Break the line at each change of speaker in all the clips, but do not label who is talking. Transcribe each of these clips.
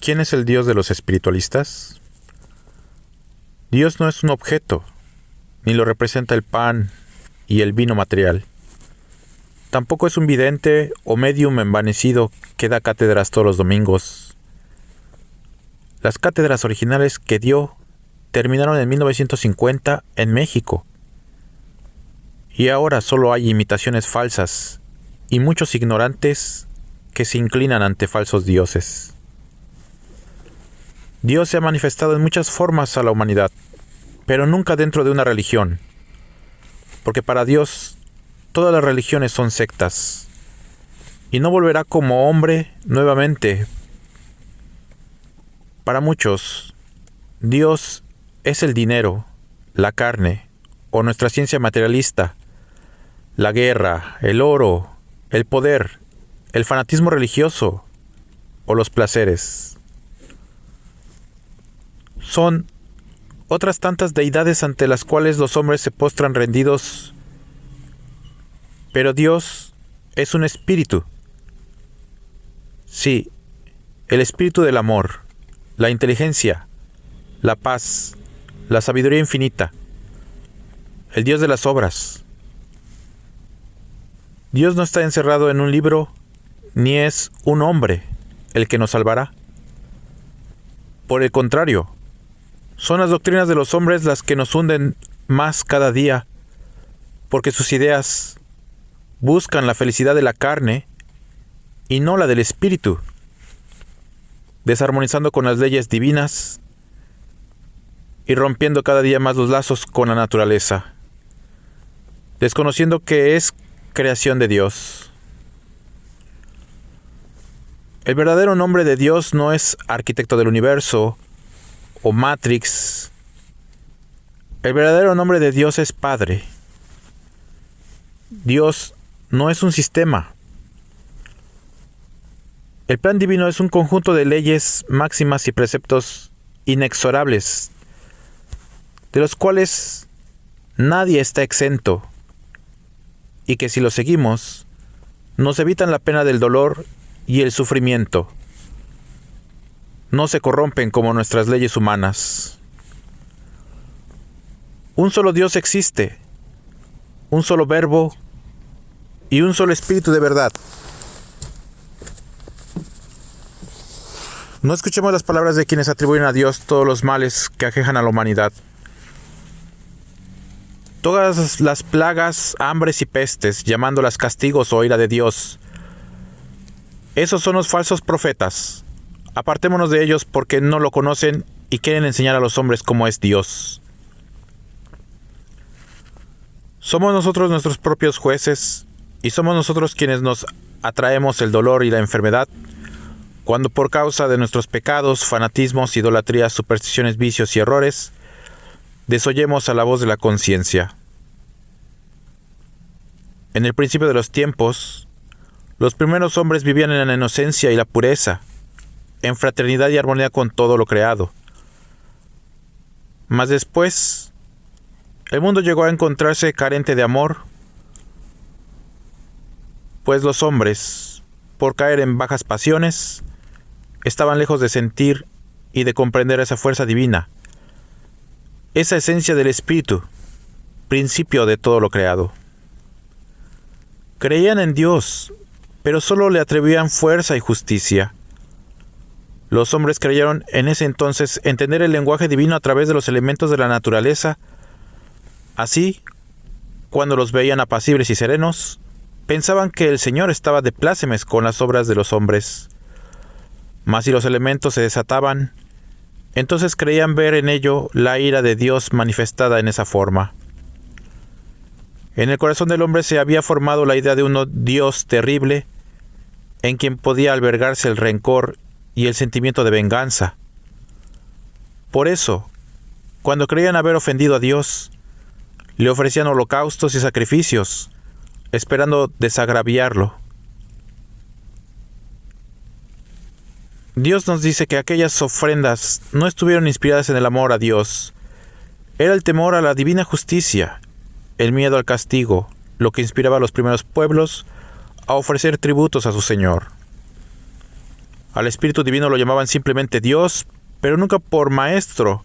¿Quién es el Dios de los espiritualistas? Dios no es un objeto, ni lo representa el pan y el vino material. Tampoco es un vidente o médium envanecido que da cátedras todos los domingos. Las cátedras originales que dio terminaron en 1950 en México. Y ahora solo hay imitaciones falsas y muchos ignorantes que se inclinan ante falsos dioses. Dios se ha manifestado en muchas formas a la humanidad, pero nunca dentro de una religión, porque para Dios todas las religiones son sectas, y no volverá como hombre nuevamente. Para muchos, Dios es el dinero, la carne, o nuestra ciencia materialista, la guerra, el oro, el poder, el fanatismo religioso, o los placeres. Son otras tantas deidades ante las cuales los hombres se postran rendidos, pero Dios es un espíritu. Sí, el espíritu del amor, la inteligencia, la paz, la sabiduría infinita, el Dios de las obras. Dios no está encerrado en un libro, ni es un hombre el que nos salvará. Por el contrario, son las doctrinas de los hombres las que nos hunden más cada día, porque sus ideas buscan la felicidad de la carne y no la del espíritu, desarmonizando con las leyes divinas y rompiendo cada día más los lazos con la naturaleza, desconociendo que es creación de Dios. El verdadero nombre de Dios no es arquitecto del universo o Matrix. El verdadero nombre de Dios es Padre. Dios no es un sistema. El plan divino es un conjunto de leyes, máximas y preceptos inexorables, de los cuales nadie está exento, y que si los seguimos, nos evitan la pena del dolor y el sufrimiento. No se corrompen como nuestras leyes humanas. Un solo Dios existe, un solo verbo y un solo espíritu de verdad. No escuchemos las palabras de quienes atribuyen a Dios todos los males que aquejan a la humanidad. Todas las plagas, hambres y pestes, llamándolas castigos o ira de Dios. Esos son los falsos profetas. Apartémonos de ellos porque no lo conocen y quieren enseñar a los hombres cómo es Dios. Somos nosotros nuestros propios jueces y somos nosotros quienes nos atraemos el dolor y la enfermedad cuando por causa de nuestros pecados, fanatismos, idolatrías, supersticiones, vicios y errores, desoyemos a la voz de la conciencia. En el principio de los tiempos, los primeros hombres vivían en la inocencia y la pureza, en fraternidad y armonía con todo lo creado. Mas después, el mundo llegó a encontrarse carente de amor, pues los hombres, por caer en bajas pasiones, estaban lejos de sentir y de comprender esa fuerza divina, esa esencia del espíritu, principio de todo lo creado. Creían en Dios, pero solo le atribuían fuerza y justicia. Los hombres creyeron en ese entonces entender el lenguaje divino a través de los elementos de la naturaleza. Así, cuando los veían apacibles y serenos, pensaban que el Señor estaba de plácemes con las obras de los hombres. Mas si los elementos se desataban, entonces creían ver en ello la ira de Dios manifestada en esa forma. En el corazón del hombre se había formado la idea de un Dios terrible, en quien podía albergarse el rencor y el sentimiento de venganza. Por eso, cuando creían haber ofendido a Dios, le ofrecían holocaustos y sacrificios, esperando desagraviarlo. Dios nos dice que aquellas ofrendas no estuvieron inspiradas en el amor a Dios. Era el temor a la divina justicia, el miedo al castigo, lo que inspiraba a los primeros pueblos a ofrecer tributos a su Señor. Al Espíritu Divino lo llamaban simplemente Dios, pero nunca por Maestro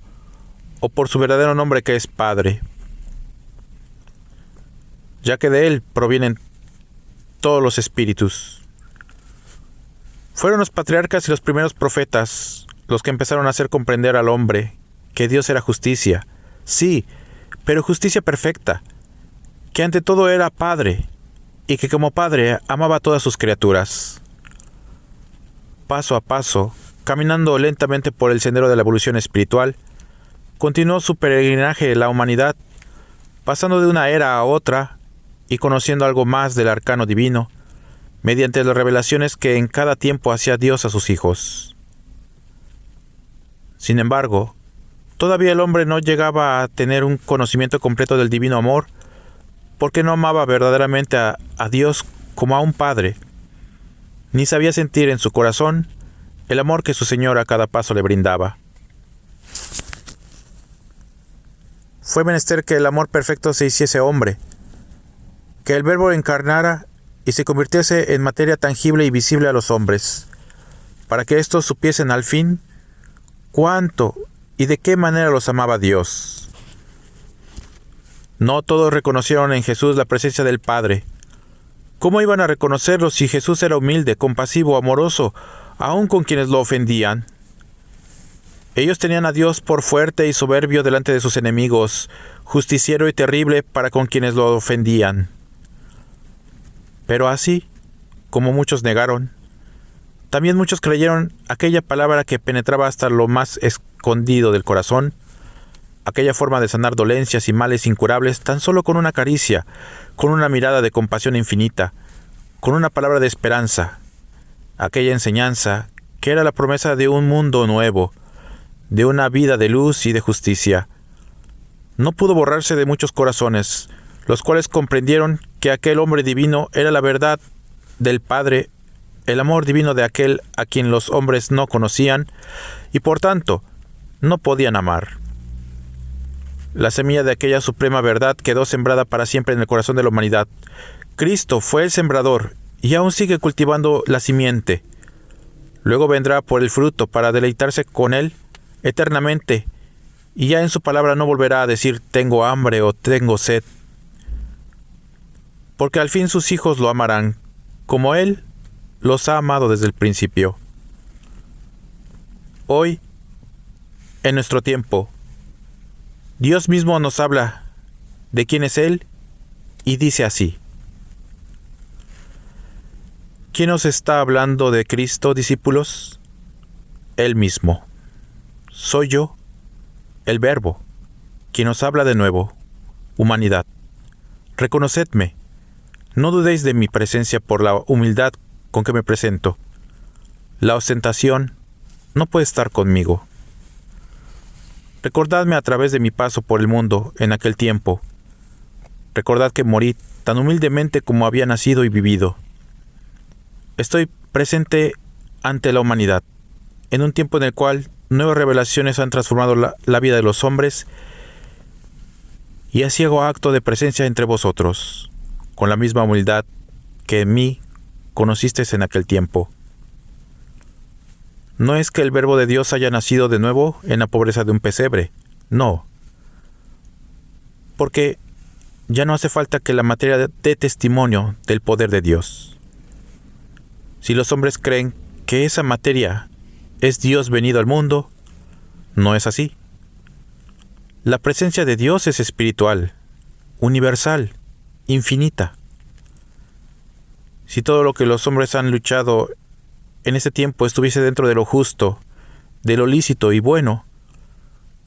o por su verdadero nombre, que es Padre, ya que de Él provienen todos los espíritus. Fueron los patriarcas y los primeros profetas los que empezaron a hacer comprender al hombre que Dios era justicia, sí, pero justicia perfecta, que ante todo era Padre, y que como Padre amaba a todas sus criaturas. Paso a paso, caminando lentamente por el sendero de la evolución espiritual, continuó su peregrinaje la humanidad, pasando de una era a otra y conociendo algo más del arcano divino, mediante las revelaciones que en cada tiempo hacía Dios a sus hijos. Sin embargo, todavía el hombre no llegaba a tener un conocimiento completo del divino amor, porque no amaba verdaderamente a Dios como a un padre, ni sabía sentir en su corazón el amor que su Señor a cada paso le brindaba. Fue menester que el amor perfecto se hiciese hombre, que el Verbo encarnara y se convirtiese en materia tangible y visible a los hombres, para que éstos supiesen al fin cuánto y de qué manera los amaba Dios. No todos reconocieron en Jesús la presencia del Padre. ¿Cómo iban a reconocerlo si Jesús era humilde, compasivo, amoroso, aun con quienes lo ofendían? Ellos tenían a Dios por fuerte y soberbio delante de sus enemigos, justiciero y terrible para con quienes lo ofendían. Pero así, como muchos negaron, también muchos creyeron aquella palabra que penetraba hasta lo más escondido del corazón, aquella forma de sanar dolencias y males incurables tan solo con una caricia, con una mirada de compasión infinita, con una palabra de esperanza, aquella enseñanza que era la promesa de un mundo nuevo, de una vida de luz y de justicia. No pudo borrarse de muchos corazones, los cuales comprendieron que aquel hombre divino era la verdad del Padre, el amor divino de aquel a quien los hombres no conocían y por tanto no podían amar. La semilla de aquella suprema verdad quedó sembrada para siempre en el corazón de la humanidad. Cristo fue el sembrador y aún sigue cultivando la simiente. Luego vendrá por el fruto para deleitarse con él eternamente, y ya en su palabra no volverá a decir tengo hambre o tengo sed, porque al fin sus hijos lo amarán, como él los ha amado desde el principio. Hoy, en nuestro tiempo, Dios mismo nos habla de quién es Él y dice así: ¿quién os está hablando de Cristo, discípulos? Él mismo. Soy yo, el Verbo, quien os habla de nuevo, humanidad. Reconocedme, no dudéis de mi presencia por la humildad con que me presento. La ostentación no puede estar conmigo. Recordadme a través de mi paso por el mundo en aquel tiempo. Recordad que morí tan humildemente como había nacido y vivido. Estoy presente ante la humanidad, en un tiempo en el cual nuevas revelaciones han transformado la vida de los hombres, y así hago acto de presencia entre vosotros, con la misma humildad que en mí conocisteis en aquel tiempo. No es que el Verbo de Dios haya nacido de nuevo en la pobreza de un pesebre, no. Porque ya no hace falta que la materia dé testimonio del poder de Dios. Si los hombres creen que esa materia es Dios venido al mundo, no es así. La presencia de Dios es espiritual, universal, infinita. Si todo lo que los hombres han luchado en ese tiempo estuviese dentro de lo justo, de lo lícito y bueno,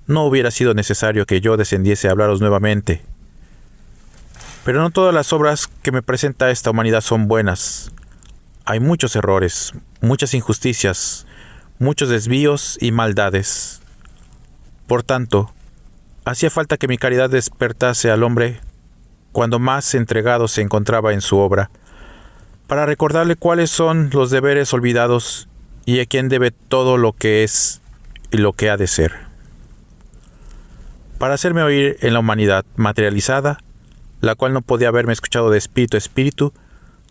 no hubiera sido necesario que yo descendiese a hablaros nuevamente. Pero no todas las obras que me presenta esta humanidad son buenas. Hay muchos errores, muchas injusticias, muchos desvíos y maldades. Por tanto, hacía falta que mi caridad despertase al hombre cuando más entregado se encontraba en su obra, para recordarle cuáles son los deberes olvidados y a quién debe todo lo que es y lo que ha de ser. Para hacerme oír en la humanidad materializada, la cual no podía haberme escuchado de espíritu a espíritu,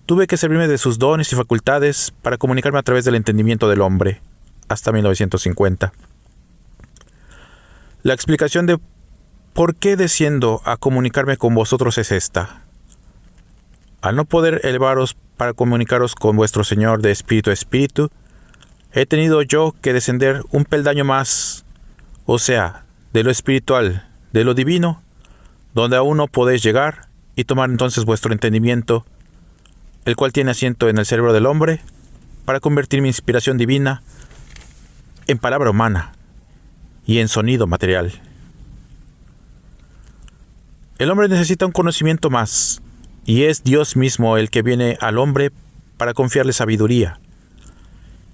tuve que servirme de sus dones y facultades para comunicarme a través del entendimiento del hombre, hasta 1950. La explicación de por qué desciendo a comunicarme con vosotros es esta. Al no poder elevaros para comunicaros con vuestro Señor de espíritu a espíritu, he tenido yo que descender un peldaño más, o sea, de lo espiritual, de lo divino, donde aún no podéis llegar, y tomar entonces vuestro entendimiento, el cual tiene asiento en el cerebro del hombre, para convertir mi inspiración divina en palabra humana y en sonido material. El hombre necesita un conocimiento más, y es Dios mismo el que viene al hombre para confiarle sabiduría.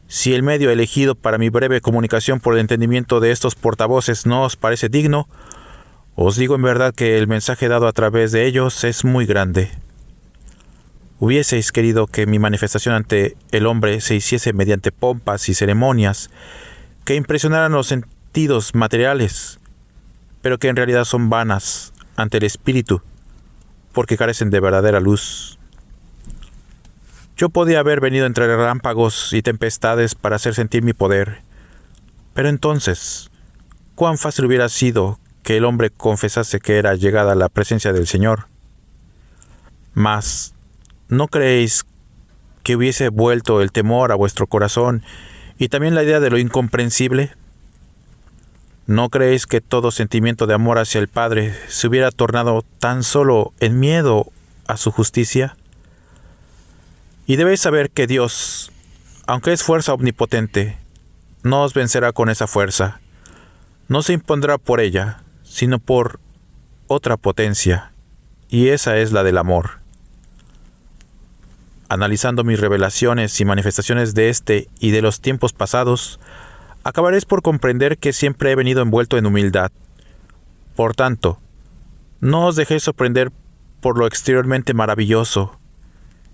Si el medio elegido para mi breve comunicación por el entendimiento de estos portavoces no os parece digno, os digo en verdad que el mensaje dado a través de ellos es muy grande. Hubieseis querido que mi manifestación ante el hombre se hiciese mediante pompas y ceremonias que impresionaran los sentidos materiales, pero que en realidad son vanas ante el espíritu, porque carecen de verdadera luz. Yo podía haber venido entre relámpagos y tempestades para hacer sentir mi poder, pero entonces, cuán fácil hubiera sido que el hombre confesase que era llegada la presencia del Señor. Mas, ¿no creéis que hubiese vuelto el temor a vuestro corazón y también la idea de lo incomprensible? ¿No creéis que todo sentimiento de amor hacia el Padre se hubiera tornado tan solo en miedo a su justicia? Y debéis saber que Dios, aunque es fuerza omnipotente, no os vencerá con esa fuerza. No se impondrá por ella, sino por otra potencia, y esa es la del amor. Analizando mis revelaciones y manifestaciones de este y de los tiempos pasados, acabaréis por comprender que siempre he venido envuelto en humildad. Por tanto, no os dejéis sorprender por lo exteriormente maravilloso,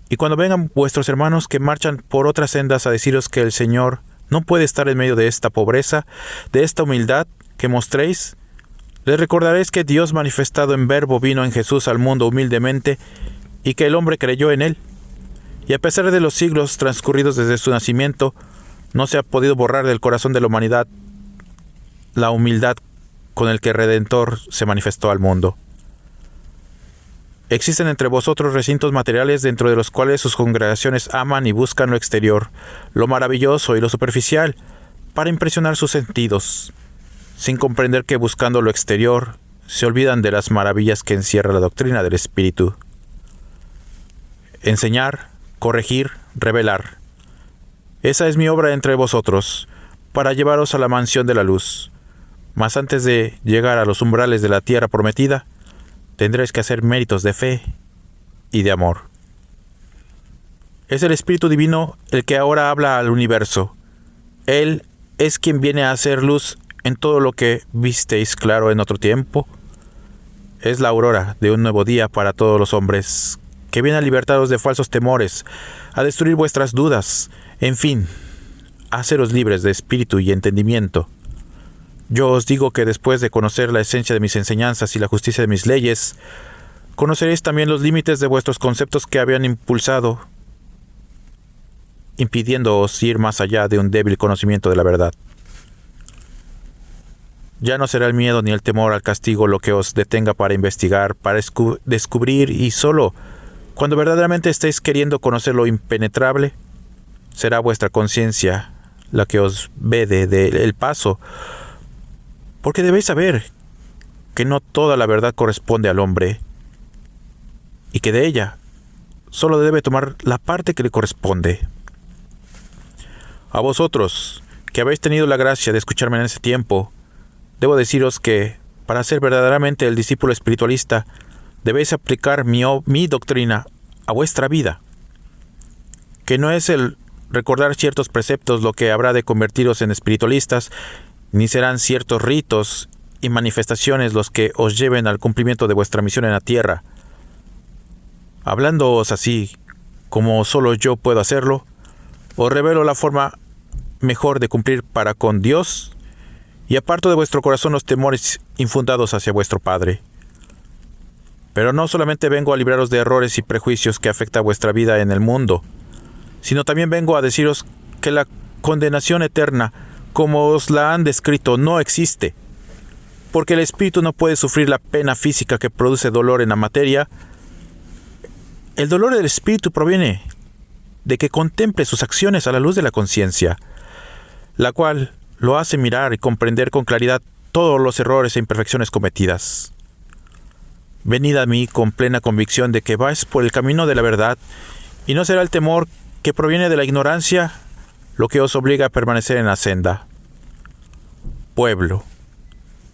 y cuando vengan vuestros hermanos que marchan por otras sendas a deciros que el Señor no puede estar en medio de esta pobreza, de esta humildad que mostréis, les recordaréis que Dios manifestado en verbo vino en Jesús al mundo humildemente, y que el hombre creyó en él. Y a pesar de los siglos transcurridos desde su nacimiento, no se ha podido borrar del corazón de la humanidad la humildad con el que el Redentor se manifestó al mundo. Existen entre vosotros recintos materiales dentro de los cuales sus congregaciones aman y buscan lo exterior, lo maravilloso y lo superficial, para impresionar sus sentidos, sin comprender que buscando lo exterior, se olvidan de las maravillas que encierra la doctrina del Espíritu. Enseñar, corregir, revelar. Esa es mi obra entre vosotros, para llevaros a la mansión de la luz. Mas antes de llegar a los umbrales de la tierra prometida, tendréis que hacer méritos de fe y de amor. Es el Espíritu Divino el que ahora habla al universo. Él es quien viene a hacer luz en todo lo que visteis claro en otro tiempo. Es la aurora de un nuevo día para todos los hombres, que viene a libertaros de falsos temores, a destruir vuestras dudas, en fin, a haceros libres de espíritu y entendimiento. Yo os digo que después de conocer la esencia de mis enseñanzas y la justicia de mis leyes, conoceréis también los límites de vuestros conceptos que habían impulsado, impidiéndoos ir más allá de un débil conocimiento de la verdad. Ya no será el miedo ni el temor al castigo lo que os detenga para investigar, para descubrir, y solo cuando verdaderamente estéis queriendo conocer lo impenetrable, será vuestra conciencia la que os vede del paso, porque debéis saber que no toda la verdad corresponde al hombre, y que de ella solo debe tomar la parte que le corresponde. A vosotros, que habéis tenido la gracia de escucharme en ese tiempo, debo deciros que, para ser verdaderamente el discípulo espiritualista, debéis aplicar mi doctrina a vuestra vida, que no es el recordar ciertos preceptos lo que habrá de convertiros en espiritualistas, ni serán ciertos ritos y manifestaciones los que os lleven al cumplimiento de vuestra misión en la tierra. Hablándoos así, como solo yo puedo hacerlo, os revelo la forma mejor de cumplir para con Dios, y aparto de vuestro corazón los temores infundados hacia vuestro Padre. Pero no solamente vengo a libraros de errores y prejuicios que afectan vuestra vida en el mundo, sino también vengo a deciros que la condenación eterna, como os la han descrito, no existe. Porque el espíritu no puede sufrir la pena física que produce dolor en la materia. El dolor del espíritu proviene de que contemple sus acciones a la luz de la conciencia, la cual lo hace mirar y comprender con claridad todos los errores e imperfecciones cometidas. Venid a mí con plena convicción de que vais por el camino de la verdad, y no será el temor que proviene de la ignorancia lo que os obliga a permanecer en la senda. Pueblo,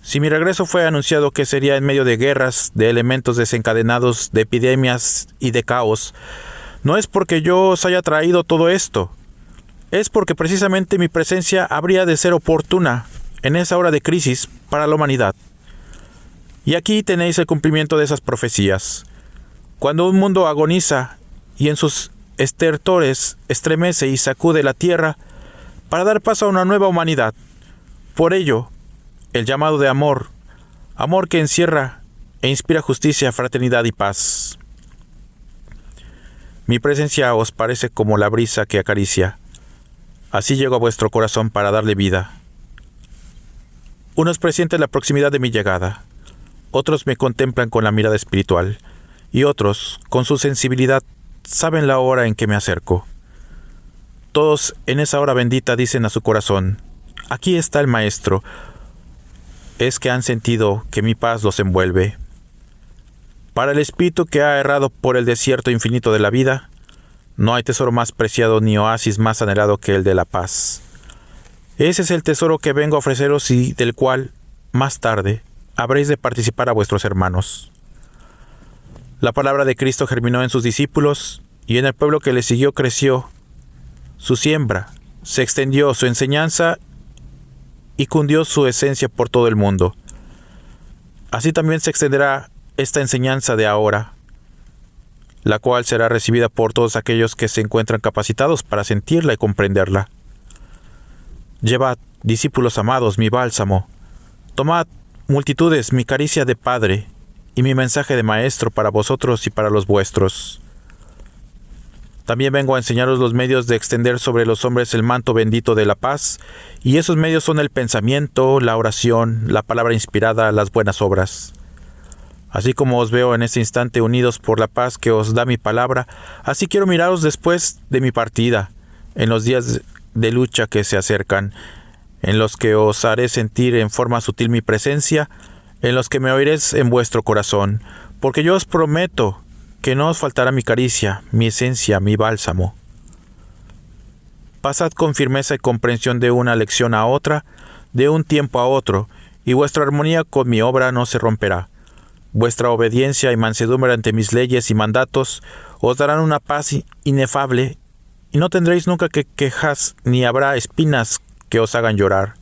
si mi regreso fue anunciado que sería en medio de guerras, de elementos desencadenados, de epidemias y de caos, no es porque yo os haya traído todo esto, es porque precisamente mi presencia habría de ser oportuna en esa hora de crisis para la humanidad. Y aquí tenéis el cumplimiento de esas profecías. Cuando un mundo agoniza y en sus estertores estremece y sacude la tierra para dar paso a una nueva humanidad. Por ello, el llamado de amor, amor que encierra e inspira justicia, fraternidad y paz. Mi presencia os parece como la brisa que acaricia. Así llego a vuestro corazón para darle vida. Unos presienten la proximidad de mi llegada. Otros me contemplan con la mirada espiritual, y otros, con su sensibilidad, saben la hora en que me acerco. Todos en esa hora bendita dicen a su corazón: aquí está el Maestro. Es que han sentido que mi paz los envuelve. Para el espíritu que ha errado por el desierto infinito de la vida, no hay tesoro más preciado ni oasis más anhelado que el de la paz. Ese es el tesoro que vengo a ofreceros y del cual, más tarde, habréis de participar a vuestros hermanos. La palabra de Cristo germinó en sus discípulos, y en el pueblo que le siguió creció. Su siembra se extendió, su enseñanza, y cundió su esencia por todo el mundo. Así también se extenderá esta enseñanza de ahora, la cual será recibida por todos aquellos que se encuentran capacitados para sentirla y comprenderla. Llevad, discípulos amados, mi bálsamo. Tomad, multitudes, mi caricia de Padre y mi mensaje de Maestro para vosotros y para los vuestros. También vengo a enseñaros los medios de extender sobre los hombres el manto bendito de la paz, y esos medios son el pensamiento, la oración, la palabra inspirada, las buenas obras. Así como os veo en este instante unidos por la paz que os da mi palabra, así quiero miraros después de mi partida, en los días de lucha que se acercan, en los que os haré sentir en forma sutil mi presencia, en los que me oiréis en vuestro corazón, porque yo os prometo que no os faltará mi caricia, mi esencia, mi bálsamo. Pasad con firmeza y comprensión de una lección a otra, de un tiempo a otro, y vuestra armonía con mi obra no se romperá. Vuestra obediencia y mansedumbre ante mis leyes y mandatos os darán una paz inefable, y no tendréis nunca que quejas, ni habrá espinas que os hagan llorar.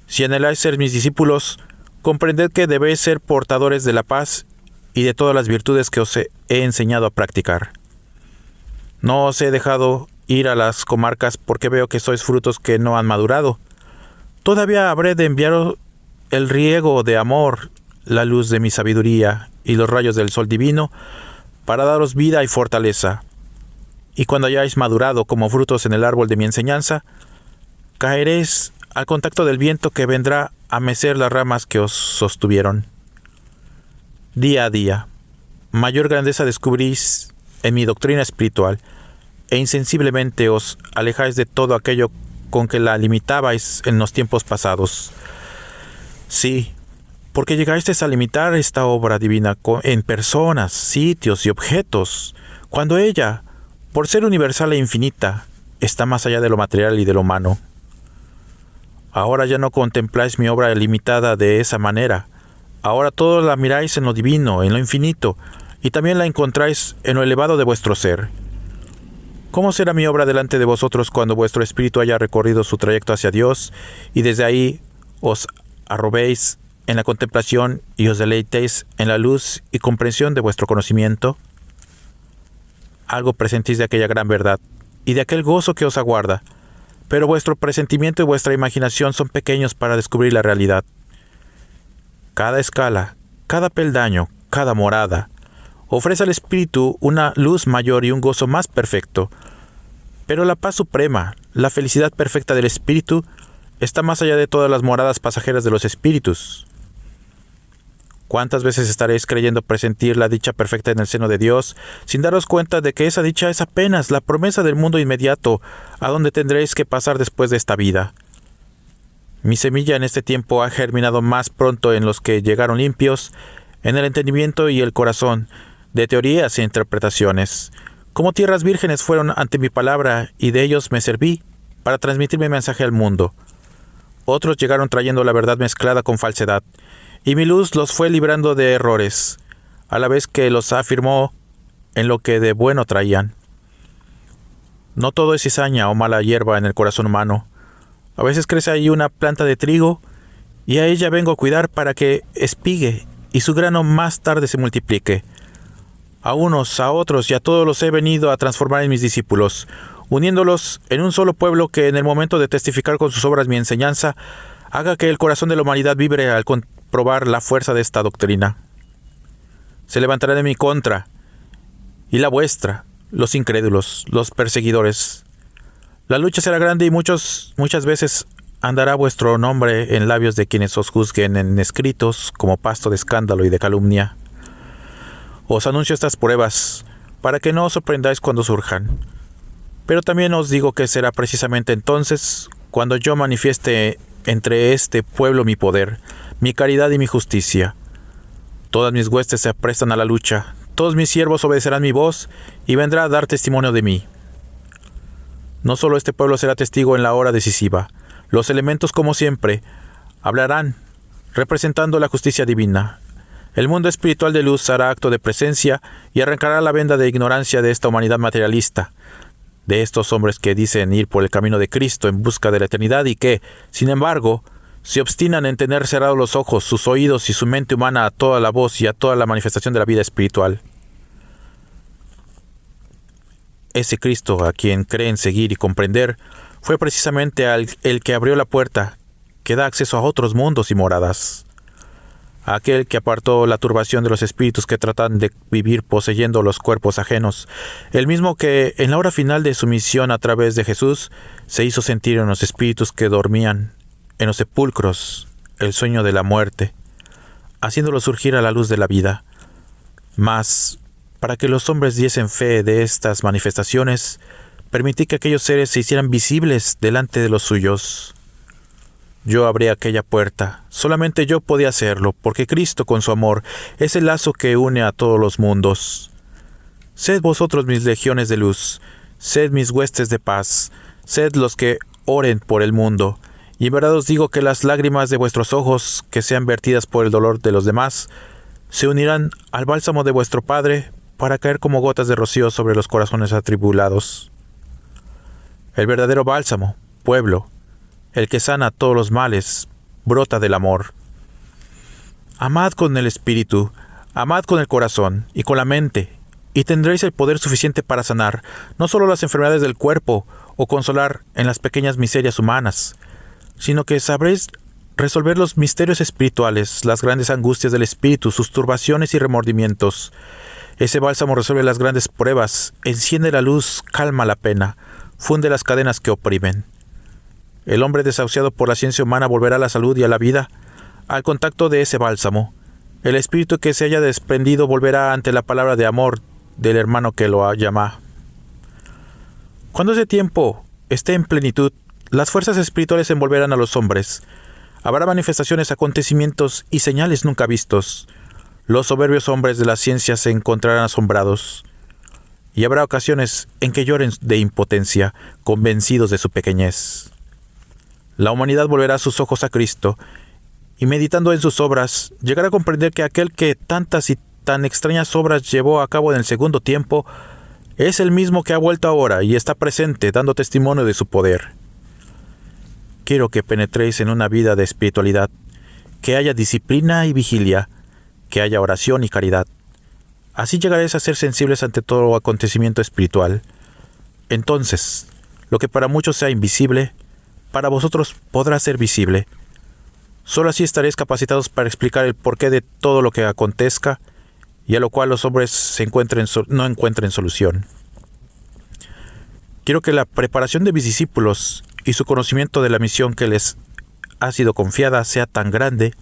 Si anheláis ser mis discípulos, comprended que debéis ser portadores de la paz y de todas las virtudes que os he enseñado a practicar. No os he dejado ir a las comarcas porque veo que sois frutos que no han madurado. Todavía habré de enviaros el riego de amor, la luz de mi sabiduría y los rayos del sol divino para daros vida y fortaleza. Y cuando hayáis madurado como frutos en el árbol de mi enseñanza, caeréis al contacto del viento que vendrá a mecer las ramas que os sostuvieron. Día a día, mayor grandeza descubrís en mi doctrina espiritual, e insensiblemente os alejáis de todo aquello con que la limitabais en los tiempos pasados. Sí, porque llegasteis a limitar esta obra divina en personas, sitios y objetos, cuando ella, por ser universal e infinita, está más allá de lo material y de lo humano. Ahora ya no contempláis mi obra limitada de esa manera. Ahora todos la miráis en lo divino, en lo infinito, y también la encontráis en lo elevado de vuestro ser. ¿Cómo será mi obra delante de vosotros cuando vuestro espíritu haya recorrido su trayecto hacia Dios, y desde ahí os arrobéis en la contemplación y os deleitéis en la luz y comprensión de vuestro conocimiento? Algo presentís de aquella gran verdad y de aquel gozo que os aguarda, pero vuestro presentimiento y vuestra imaginación son pequeños para descubrir la realidad. Cada escala, cada peldaño, cada morada, ofrece al espíritu una luz mayor y un gozo más perfecto. Pero la paz suprema, la felicidad perfecta del espíritu, está más allá de todas las moradas pasajeras de los espíritus. ¿Cuántas veces estaréis creyendo presentir la dicha perfecta en el seno de Dios, sin daros cuenta de que esa dicha es apenas la promesa del mundo inmediato, a donde tendréis que pasar después de esta vida? Mi semilla en este tiempo ha germinado más pronto en los que llegaron limpios, en el entendimiento y el corazón, de teorías e interpretaciones. Como tierras vírgenes fueron ante mi palabra, y de ellos me serví para transmitir mi mensaje al mundo. Otros llegaron trayendo la verdad mezclada con falsedad, y mi luz los fue librando de errores, a la vez que los afirmó en lo que de bueno traían. No todo es cizaña o mala hierba en el corazón humano. A veces crece ahí una planta de trigo, y a ella vengo a cuidar para que espigue, y su grano más tarde se multiplique. A unos, a otros y a todos los he venido a transformar en mis discípulos, uniéndolos en un solo pueblo que en el momento de testificar con sus obras mi enseñanza, haga que el corazón de la humanidad vibre al comprobar la fuerza de esta doctrina. Se levantarán en mi contra, y la vuestra, los incrédulos, los perseguidores. La lucha será grande y muchas veces andará vuestro nombre en labios de quienes os juzguen en escritos como pasto de escándalo y de calumnia. Os anuncio estas pruebas, para que no os sorprendáis cuando surjan. Pero también os digo que será precisamente entonces cuando yo manifieste entre este pueblo mi poder, mi caridad y mi justicia. Todas mis huestes se aprestan a la lucha, todos mis siervos obedecerán mi voz, y vendrá a dar testimonio de mí. No solo este pueblo será testigo en la hora decisiva, los elementos, como siempre, hablarán, representando la justicia divina. El mundo espiritual de luz hará acto de presencia y arrancará la venda de ignorancia de esta humanidad materialista, de estos hombres que dicen ir por el camino de Cristo en busca de la eternidad y que, sin embargo, se obstinan en tener cerrados los ojos, sus oídos y su mente humana a toda la voz y a toda la manifestación de la vida espiritual. Ese Cristo a quien creen seguir y comprender fue precisamente el que abrió la puerta que da acceso a otros mundos y moradas. Aquel que apartó la turbación de los espíritus que tratan de vivir poseyendo los cuerpos ajenos, el mismo que en la hora final de su misión a través de Jesús se hizo sentir en los espíritus que dormían en los sepulcros el sueño de la muerte, haciéndolo surgir a la luz de la vida. Mas, para que los hombres diesen fe de estas manifestaciones, permití que aquellos seres se hicieran visibles delante de los suyos. Yo abrí aquella puerta, solamente yo podía hacerlo, porque Cristo con su amor es el lazo que une a todos los mundos. Sed vosotros mis legiones de luz, sed mis huestes de paz, sed los que oren por el mundo, y en verdad os digo que las lágrimas de vuestros ojos, que sean vertidas por el dolor de los demás, se unirán al bálsamo de vuestro Padre para caer como gotas de rocío sobre los corazones atribulados. El verdadero bálsamo, pueblo, el que sana todos los males, brota del amor. Amad con el espíritu, amad con el corazón y con la mente, y tendréis el poder suficiente para sanar no solo las enfermedades del cuerpo o consolar en las pequeñas miserias humanas, sino que sabréis resolver los misterios espirituales, las grandes angustias del espíritu, sus turbaciones y remordimientos. Ese bálsamo resuelve las grandes pruebas, enciende la luz, calma la pena, funde las cadenas que oprimen. El hombre desahuciado por la ciencia humana volverá a la salud y a la vida al contacto de ese bálsamo. El espíritu que se haya desprendido volverá ante la palabra de amor del hermano que lo llama. Cuando ese tiempo esté en plenitud, las fuerzas espirituales envolverán a los hombres. Habrá manifestaciones, acontecimientos y señales nunca vistos. Los soberbios hombres de la ciencia se encontrarán asombrados. Y habrá ocasiones en que lloren de impotencia, convencidos de su pequeñez. La humanidad volverá sus ojos a Cristo, y meditando en sus obras, llegará a comprender que aquel que tantas y tan extrañas obras llevó a cabo en el segundo tiempo, es el mismo que ha vuelto ahora y está presente, dando testimonio de su poder. Quiero que penetréis en una vida de espiritualidad, que haya disciplina y vigilia, que haya oración y caridad. Así llegaréis a ser sensibles ante todo acontecimiento espiritual. Entonces, lo que para muchos sea invisible, para vosotros podrá ser visible. Solo así estaréis capacitados para explicar el porqué de todo lo que acontezca y a lo cual los hombres no encuentren solución. Quiero que la preparación de mis discípulos y su conocimiento de la misión que les ha sido confiada sea tan grande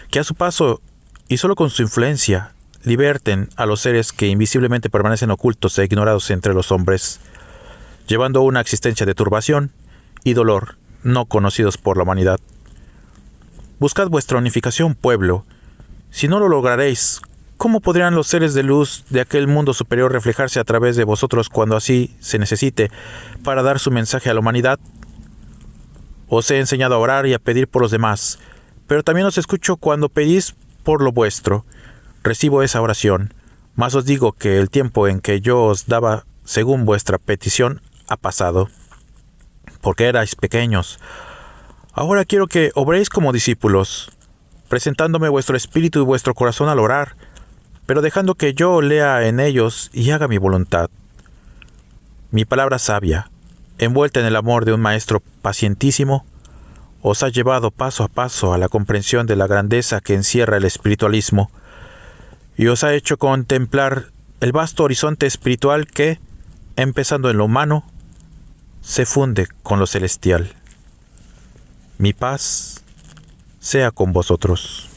que a su paso y solo con su influencia liberten a los seres que invisiblemente permanecen ocultos e ignorados entre los hombres, llevando una existencia de turbación y dolor no conocidos por la humanidad. Buscad vuestra unificación, pueblo. Si no lo lograréis, ¿cómo podrían los seres de luz de aquel mundo superior reflejarse a través de vosotros cuando así se necesite para dar su mensaje a la humanidad? Os he enseñado a orar y a pedir por los demás, pero también os escucho cuando pedís por lo vuestro. Recibo esa oración, mas os digo que el tiempo en que yo os daba según vuestra petición ha pasado, porque erais pequeños. Ahora quiero que obréis como discípulos, presentándome vuestro espíritu y vuestro corazón al orar, pero dejando que yo lea en ellos y haga mi voluntad. Mi palabra sabia, envuelta en el amor de un maestro pacientísimo, os ha llevado paso a paso a la comprensión de la grandeza que encierra el espiritualismo, y os ha hecho contemplar el vasto horizonte espiritual que, empezando en lo humano, se funde con lo celestial. Mi paz sea con vosotros.